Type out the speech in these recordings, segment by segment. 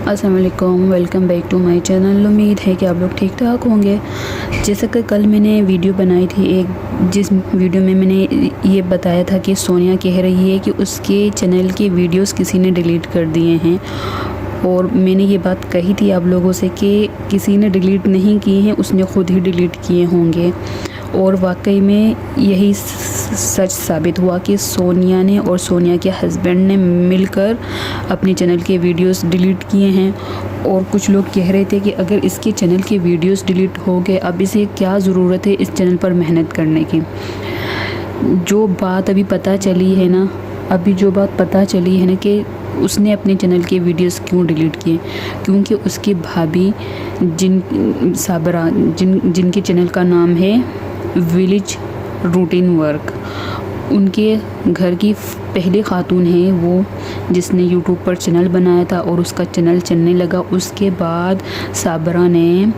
अस्सलाम वालेकुम, welcome back to my channel. उम्मीद है कि आप लोग ठीक ठाक होंगे। जैसा कि कल मैंने वीडियो बनाई थी जिस वीडियो में मैंने ये बताया था कि सोनिया कह रही है कि उसके चैनल के वीडियोस किसी ने डिलीट कर दिए हैं, और मैंने ये बात कही थी आप लोगों से कि किसी ने डिलीट नहीं किए हैं, उसने ख़ुद ही डिलीट किए होंगे। और वाकई में यही सच साबित हुआ कि सोनिया ने और सोनिया के हस्बैंड ने मिलकर अपने चैनल के वीडियोस डिलीट किए हैं। और कुछ लोग कह रहे थे कि अगर इसके चैनल के वीडियोस डिलीट हो गए, अब इसे क्या ज़रूरत है इस चैनल पर मेहनत करने की। जो बात अभी पता चली है ना कि उसने अपने चैनल के वीडियोस क्यों डिलीट किए, क्योंकि उसकी भाभी जिनके चैनल का नाम है विलेज रूटीन वर्क, उनके घर की पहली खातून है वो, जिसने यूट्यूब पर चैनल बनाया था और उसका चैनल चलने लगा। उसके बाद साबरा ने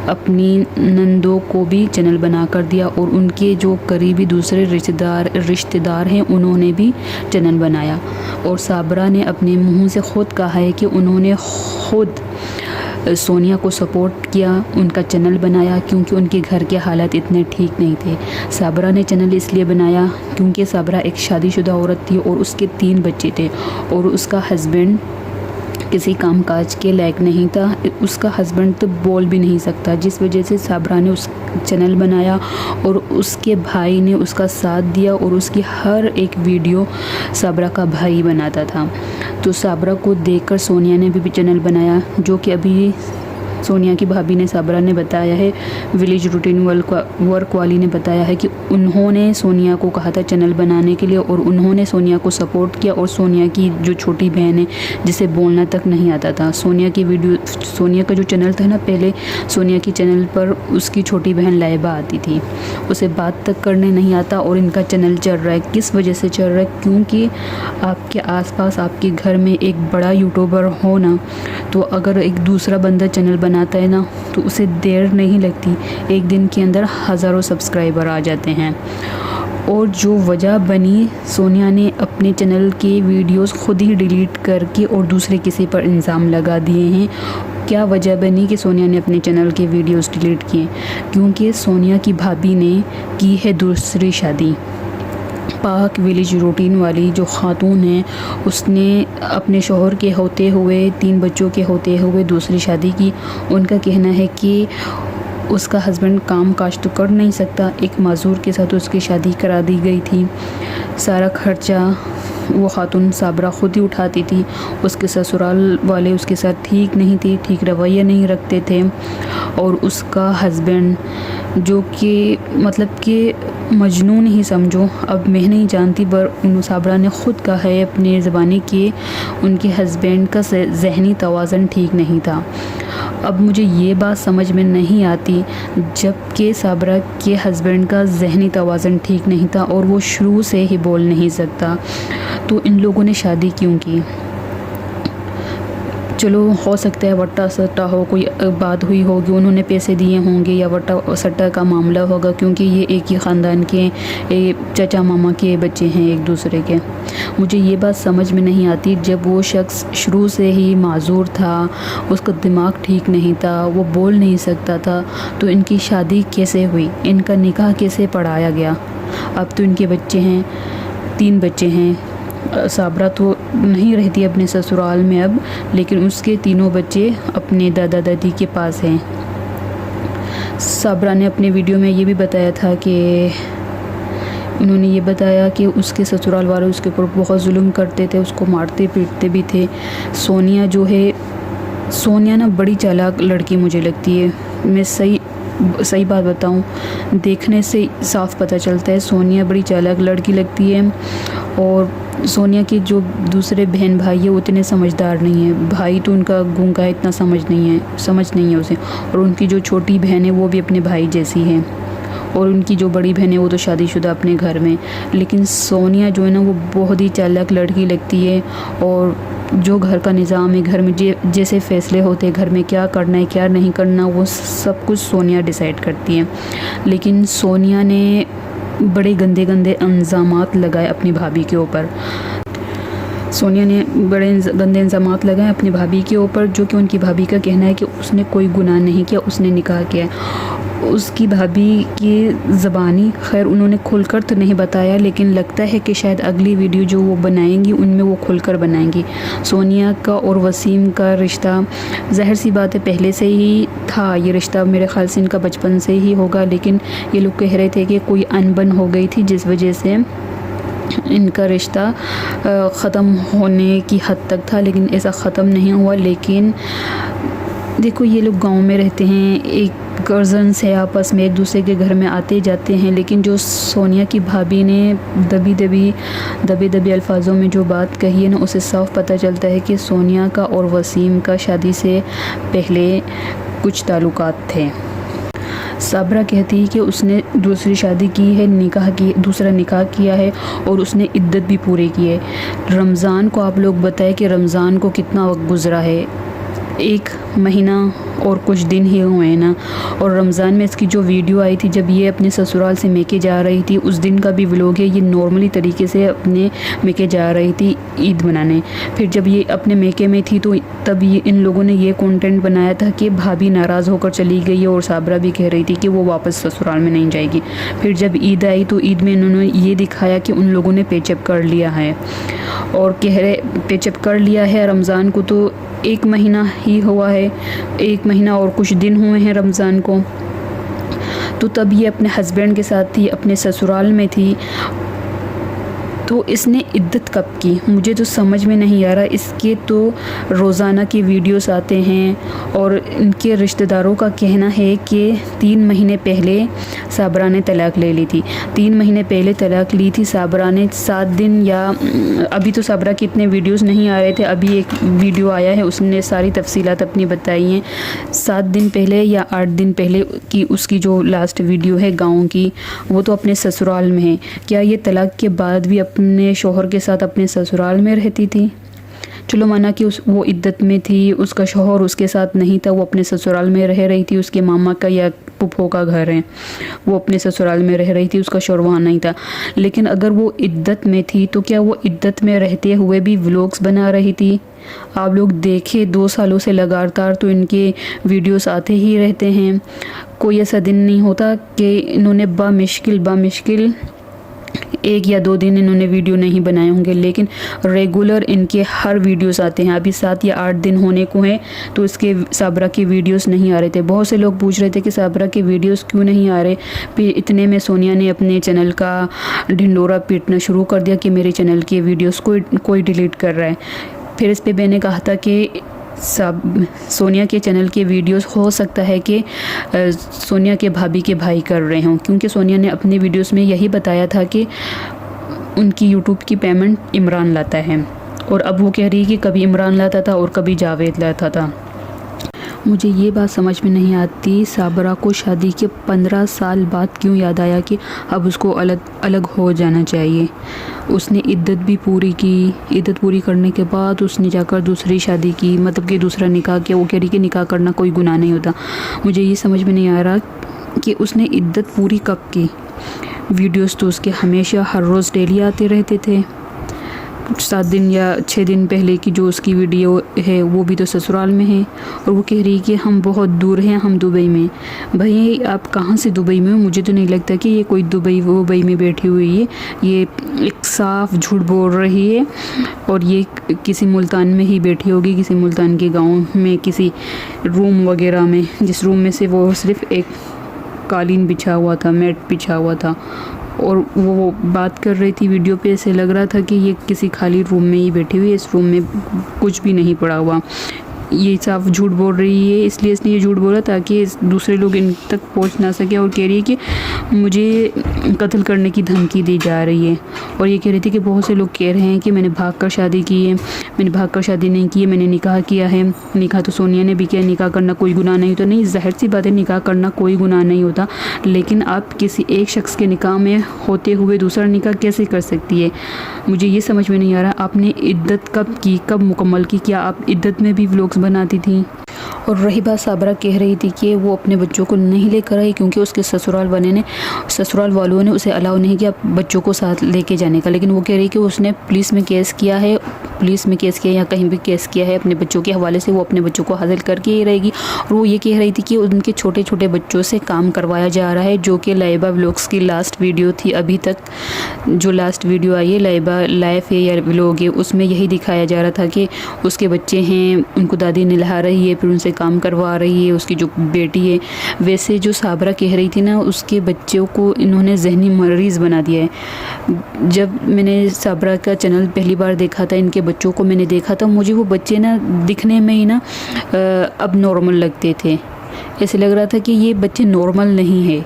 अपनी नंदों को भी चैनल बना कर दिया, और उनके जो करीबी दूसरे रिश्तेदार हैं उन्होंने भी चैनल बनाया। और साबरा ने अपने मुंह से ख़ुद कहा है कि उन्होंने ख़ुद सोनिया को सपोर्ट किया, उनका चैनल बनाया, क्योंकि उनके घर के हालात इतने ठीक नहीं थे। साबरा ने चैनल इसलिए बनाया क्योंकि साबरा एक शादीशुदा औरत थी और उसके 3 बच्चे थे, और उसका हस्बैंड किसी कामकाज के लायक नहीं था। उसका हस्बैंड तो बोल भी नहीं सकता, जिस वजह से साबरा ने उस चैनल बनाया और उसके भाई ने उसका साथ दिया, और उसकी हर एक वीडियो साबरा का भाई बनाता था। तो साबरा को देखकर सोनिया ने भी चैनल बनाया, जो कि अभी सोनिया की भाभी ने साबरा ने बताया है, विलेज रूटीन वर्क वाली ने बताया है कि उन्होंने सोनिया को कहा था चैनल बनाने के लिए, और उन्होंने सोनिया को सपोर्ट किया। और सोनिया की जो छोटी बहन है जिसे बोलना तक नहीं आता था, सोनिया का जो चैनल था ना, पहले सोनिया की चैनल पर उसकी छोटी बहन लाइबा आती थी, उसे बात तक करने नहीं आता, और इनका चैनल चल रहा है। किस वजह से चल रहा है? क्योंकि आपके आसपास आपके घर में एक बड़ा यूट्यूबर हो ना, तो अगर एक दूसरा बंदा चैनल बनाता है ना, तो उसे देर नहीं लगती, एक दिन के अंदर हज़ारों सब्सक्राइबर आ जाते हैं। और जो वजह बनी, सोनिया ने अपने चैनल के वीडियोस खुद ही डिलीट करके और दूसरे किसी पर इल्ज़ाम लगा दिए हैं। क्या वजह बनी कि सोनिया ने अपने चैनल के वीडियोस डिलीट किए? क्योंकि सोनिया की भाभी ने की है दूसरी शादी। पाक विलेज रूटीन वाली जो खातून है, उसने अपने शोहर के होते हुए 3 बच्चों के होते हुए दूसरी शादी की। उनका कहना है कि उसका हस्बैंड काम काज तो कर नहीं सकता, एक माजूर के साथ उसकी शादी करा दी गई थी। सारा खर्चा वो खातून साबरा ख़ुद ही उठाती थी। उसके ससुराल वाले उसके साथ ठीक रवैया नहीं रखते थे, और उसका हस्बैंड जो कि मतलब कि मजनून ही समझो, अब मैं नहीं जानती, पर साबरा ने ख़ुद कहा है अपने ज़बानी कि उनके हस्बैंड का ज़हनी तवाज़न ठीक नहीं था। अब मुझे ये बात समझ में नहीं आती, जबकि साबरा के हस्बैंड का ज़हनी तवाज़न ठीक नहीं था और वो शुरू से ही बोल नहीं सकता, तो इन लोगों ने शादी क्यों की? चलो, हो सकता है वट्टा सट्टा हो, कोई बात हुई होगी, उन्होंने पैसे दिए होंगे, या वट्टा सट्टा का मामला होगा, क्योंकि ये एक ही ख़ानदान के चाचा मामा के बच्चे हैं एक दूसरे के। मुझे ये बात समझ में नहीं आती, जब वो शख्स शुरू से ही माजूर था, उसका दिमाग ठीक नहीं था, वो बोल नहीं सकता था, तो इनकी शादी कैसे हुई? इनका निकाह कैसे पढ़ाया गया? अब तो इनके बच्चे हैं, 3 बच्चे हैं। साबरा तो नहीं रहती अपने ससुराल में अब, लेकिन उसके तीनों बच्चे अपने दादा दादी के पास हैं। साबरा ने अपने वीडियो में ये भी बताया था कि उन्होंने ये बताया कि उसके ससुराल वाले उसके ऊपर बहुत जुल्म करते थे, उसको मारते पीटते भी थे। सोनिया ना बड़ी चालाक लड़की मुझे लगती है। मैं सही बात बताऊं, देखने से साफ पता चलता है सोनिया बड़ी चालाक लड़की लगती है। और सोनिया के जो दूसरे बहन भाई है उतने समझदार नहीं है। भाई तो उनका गूंगा है, इतना समझ नहीं है उसे। और उनकी जो छोटी बहन है वो भी अपने भाई जैसी है, और उनकी जो बड़ी बहन है वो तो शादीशुदा अपने घर में। लेकिन सोनिया जो है ना, वो बहुत ही चालाक लड़की लगती है, और जो घर का निज़ाम है, घर में जैसे फ़ैसले होते हैं, घर में क्या करना है क्या नहीं करना, वो सब कुछ सोनिया डिसाइड करती है। लेकिन सोनिया ने बड़े गंदे इल्ज़ामात लगाए अपनी भाभी के ऊपर। सोनिया ने बड़े गंदे इल्ज़ामात लगाए अपनी भाभी के ऊपर, जो कि उनकी भाभी का कहना है कि उसने कोई गुनाह नहीं किया, उसने निकाह किया। उसकी भाभी की ज़बानी खैर उन्होंने खुलकर तो नहीं बताया, लेकिन लगता है कि शायद अगली वीडियो जो वो बनाएंगी उनमें वो खुलकर बनाएंगी। सोनिया का और वसीम का रिश्ता ज़ाहिर सी बात है पहले से ही था, ये रिश्ता मेरे ख़्याल से इनका बचपन से ही होगा, लेकिन ये लोग कह रहे थे कि कोई अनबन हो गई थी जिस वजह से इनका रिश्ता ख़त्म होने की हद तक था, लेकिन ऐसा ख़त्म नहीं हुआ। लेकिन देखो ये लोग गांव में रहते हैं, एक कज़न्स है, आपस में एक दूसरे के घर में आते जाते हैं, लेकिन जो सोनिया की भाभी ने दबी अल्फाजों में जो बात कही है ना, उसे साफ पता चलता है कि सोनिया का और वसीम का शादी से पहले कुछ ताल्लुकात थे। साबरा कहती है कि उसने दूसरी शादी की है, दूसरा निकाह किया है और उसने इद्दत भी पूरी की है। रमज़ान को आप लोग बताएं कि रमज़ान को कितना वक्त गुज़रा है, 1 महीना और कुछ दिन ही हुए हैं ना। और रमज़ान में इसकी जो वीडियो आई थी जब ये अपने ससुराल से मेके जा रही थी, उस दिन का भी व्लॉग है। ये नॉर्मली तरीके से अपने मेके जा रही थी ईद मनाने। फिर जब ये अपने मेके में थी तो तब ये इन लोगों ने ये कंटेंट बनाया था कि भाभी नाराज़ होकर चली गई है और साबरा भी कह रही थी कि वो वापस ससुराल में नहीं जाएगी। फिर जब ईद आई तो ईद में इन्होंने ये दिखाया कि उन लोगों ने पेचअप कर लिया है और कह रहे पेचअप कर लिया है। रमज़ान को तो 1 महीना ही हुआ है, 1 महीना और कुछ दिन हुए हैं रमज़ान को। तो तब ये अपने हस्बैंड के साथ थी, अपने ससुराल में थी। तो इसने इद्दत कब की मुझे तो समझ में नहीं आ रहा। इसके तो रोज़ाना के वीडियोस आते हैं और इनके रिश्तेदारों का कहना है कि 3 महीने पहले साबरा ने तलाक ले ली थी। 3 महीने पहले तलाक ली थी साबरा ने। 7 दिन या अभी तो साबरा के इतने वीडियोस नहीं आ रहे थे, अभी एक वीडियो आया है उसने सारी तफसीलात अपनी बताई हैं। 7 दिन पहले या 8 दिन पहले की उसकी जो लास्ट वीडियो है गाँव की, वो तो अपने ससुराल में है। क्या ये तलाक के बाद भी अपने शोहर के साथ अपने ससुराल में रहती थी? चलो माना कि वो इद्दत में थी, उसका शोहर उसके साथ नहीं था, वो अपने ससुराल में रह रही थी। उसके मामा का या फूफो का घर है, वो अपने ससुराल में रह रही थी, उसका शोहर वहाँ नहीं था। लेकिन अगर वो इद्दत में थी तो क्या वो इद्दत में रहते हुए भी व्लॉग्स बना रही थी? आप लोग देखें 2 सालों से लगातार तो इनके वीडियोस आते ही रहते हैं। कोई ऐसा दिन नहीं होता कि इन्होंने बामुश्किल 1 या 2 दिन इन्होंने वीडियो नहीं बनाए होंगे, लेकिन रेगुलर इनके हर वीडियोस आते हैं। अभी 7 या 8 दिन होने को हैं तो इसके साबरा के वीडियोस नहीं आ रहे थे। बहुत से लोग पूछ रहे थे कि साबरा के वीडियोस क्यों नहीं आ रहे। फिर इतने में सोनिया ने अपने चैनल का ढिंडोरा पीटना शुरू कर दिया कि मेरे चैनल के वीडियोस कोई डिलीट कर रहा है। फिर इस पर मैंने कहा था कि सोनिया के चैनल के वीडियोस हो सकता है कि सोनिया के भाभी के भाई कर रहे हों, क्योंकि सोनिया ने अपने वीडियोस में यही बताया था कि उनकी यूट्यूब की पेमेंट इमरान लाता है। और अब वो कह रही है कि कभी इमरान लाता था और कभी जावेद लाता था। मुझे ये बात समझ में नहीं आती, साबरा को शादी के 15 साल बाद क्यों याद आया कि अब उसको अलग हो जाना चाहिए। उसने इद्दत भी पूरी की, इद्दत पूरी करने के बाद उसने जाकर दूसरी शादी की, मतलब कि दूसरा निकाह किया। वो कह रही कि निकाह करना कोई गुनाह नहीं होता। मुझे ये समझ में नहीं आ रहा कि उसने इद्दत पूरी कब की। वीडियोस तो उसके हमेशा हर रोज़ डेली आते रहते थे। 7 दिन या 6 दिन पहले की जो उसकी वीडियो है वो भी तो ससुराल में है। और वो कह रही है कि हम बहुत दूर हैं, हम दुबई में। भाई आप कहाँ से दुबई में हो? मुझे तो नहीं लगता कि ये कोई दुबई में बैठी हुई है। ये एक साफ झूठ बोल रही है और ये किसी मुल्तान में ही बैठी होगी, किसी मुल्तान के गाँव में, किसी रूम वगैरह में, जिस रूम में से वो सिर्फ़ एक कालीन बिछा हुआ था, मैट बिछा हुआ था। और वो बात कर रही थी वीडियो पे, ऐसे लग रहा था कि ये किसी खाली रूम में ही बैठी हुई है, इस रूम में कुछ भी नहीं पड़ा हुआ। ये साफ झूठ बोल रही है, इसलिए इसने ये झूठ बोला ताकि दूसरे लोग इन तक पहुंच ना सके। और कह रही है कि मुझे कत्ल करने की धमकी दी जा रही है। और ये कह रही थी कि बहुत से लोग कह रहे हैं कि मैंने भागकर शादी की है। मैंने भागकर शादी नहीं की है, मैंने निकाह किया है। निकाह तो सोनिया ने भी किया, निकाह करना कोई गुनाह नहीं होता। नहीं, ज़ाहिर सी बात है निकाह करना कोई गुनाह नहीं होता, लेकिन आप किसी एक शख्स के निकाह में होते हुए दूसरा निकाह कैसे कर सकती है? मुझे ये समझ में नहीं आ रहा। आपने इद्दत कब की, कब मुकम्मल की? क्या आप इद्दत में भी व्लॉग्स बनाती थी? और रही बात, साबरा कह रही थी कि वो अपने बच्चों को नहीं लेकर आई क्योंकि उसके ससुराल वालों ने उसे अलाउ नहीं किया बच्चों को साथ लेके जाने का। लेकिन वो कह रही कि उसने पुलिस में केस किया है पुलिस में केस किया या कहीं भी केस किया है अपने बच्चों के हवाले से, वो अपने बच्चों को हासिल करके ही रहेगी। और वो ये कह रही थी कि उनके छोटे छोटे बच्चों से काम करवाया जा रहा है, जो कि लाइबा व्लॉग्स की लास्ट वीडियो थी। अभी तक जो लास्ट वीडियो आई है लाइबा लाइफ है या व्लॉग है, उसमें यही दिखाया जा रहा था कि उसके बच्चे हैं, उनको दादी नहला रही है, फिर उनसे काम करवा रही है, उसकी जो बेटी है। वैसे जो साबरा कह रही थी ना, उसके बच्चों को इन्होंने जहनी मरीज़ बना दिया है। जब मैंने साबरा का चैनल पहली बार देखा था, इनके बच्चों को मैंने देखा था, मुझे वो बच्चे ना दिखने में ही ना अब नॉर्मल लगते थे। ऐसे लग रहा था कि ये बच्चे नॉर्मल नहीं है।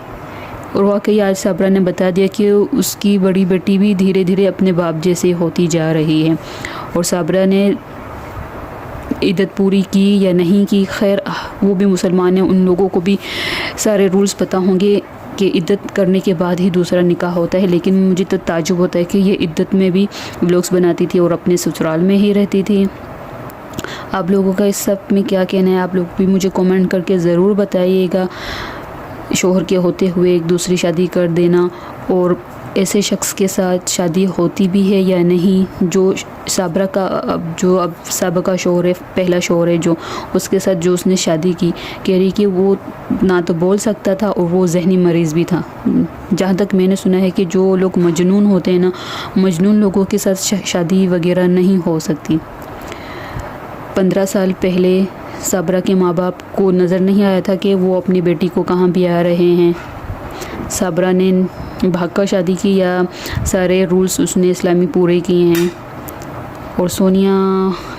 और वाकई आज साबरा ने बता दिया कि उसकी बड़ी बेटी भी धीरे धीरे अपने बाप जैसे होती जा रही है। और साबरा ने इद्दत पूरी की या नहीं की, खैर वो भी मुसलमान हैं, उन लोगों को भी सारे रूल्स पता होंगे कि इद्दत करने के बाद ही दूसरा निकाह होता है। लेकिन मुझे तो ताज्जुब होता है कि ये इद्दत में भी व्लॉग्स बनाती थी और अपने ससुराल में ही रहती थी। आप लोगों का इस सब में क्या कहना है, आप लोग भी मुझे कमेंट करके ज़रूर बताइएगा। शोहर के होते हुए एक दूसरी शादी कर देना और ऐसे शख्स के साथ शादी होती भी है या नहीं, जो साबरा का अब साबरा का शोहर है, पहला शोहर है जो, उसके साथ जो उसने शादी की, कह रही कि वो ना तो बोल सकता था और वो जहनी मरीज़ भी था। जहाँ तक मैंने सुना है कि जो लोग मजनून होते हैं ना, मजनून लोगों के साथ शादी वगैरह नहीं हो सकती। 15 साल पहले साबरा के माँ बाप को नज़र नहीं आया था कि वो अपनी बेटी को कहाँ भी आ रहे हैं। साबरा ने भागकर शादी की या सारे रूल्स उसने इस्लामी पूरे किए हैं। और सोनिया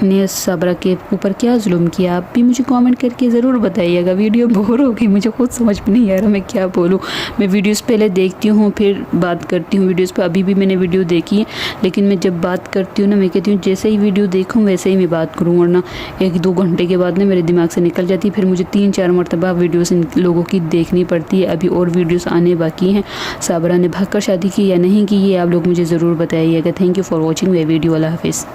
ने साबरा के ऊपर क्या जुल्म किया, आप भी मुझे कमेंट करके ज़रूर बताइएगा। वीडियो बोर हो गई, मुझे खुद समझ में नहीं आ रहा मैं क्या बोलूँ। मैं वीडियोस पहले देखती हूँ फिर बात करती हूँ वीडियोस पे। अभी भी मैंने वीडियो देखी है, लेकिन मैं जब बात करती हूँ ना, मैं कहती हूँ जैसे ही वीडियो देखूँ वैसे ही मैं बात करूँ, वरना 1-2 घंटे के बाद ना मेरे दिमाग से निकल जाती है। फिर मुझे 3-4 मरतबा वीडियोस इन लोगों की देखनी पड़ती है। अभी और वीडियोस आने बाकी हैं। साबरा ने भागकर शादी की या नहीं की, ये आप लोग मुझे ज़रूर बताइएगा। Thank you for watching my video. अल्लाह हाफिज़।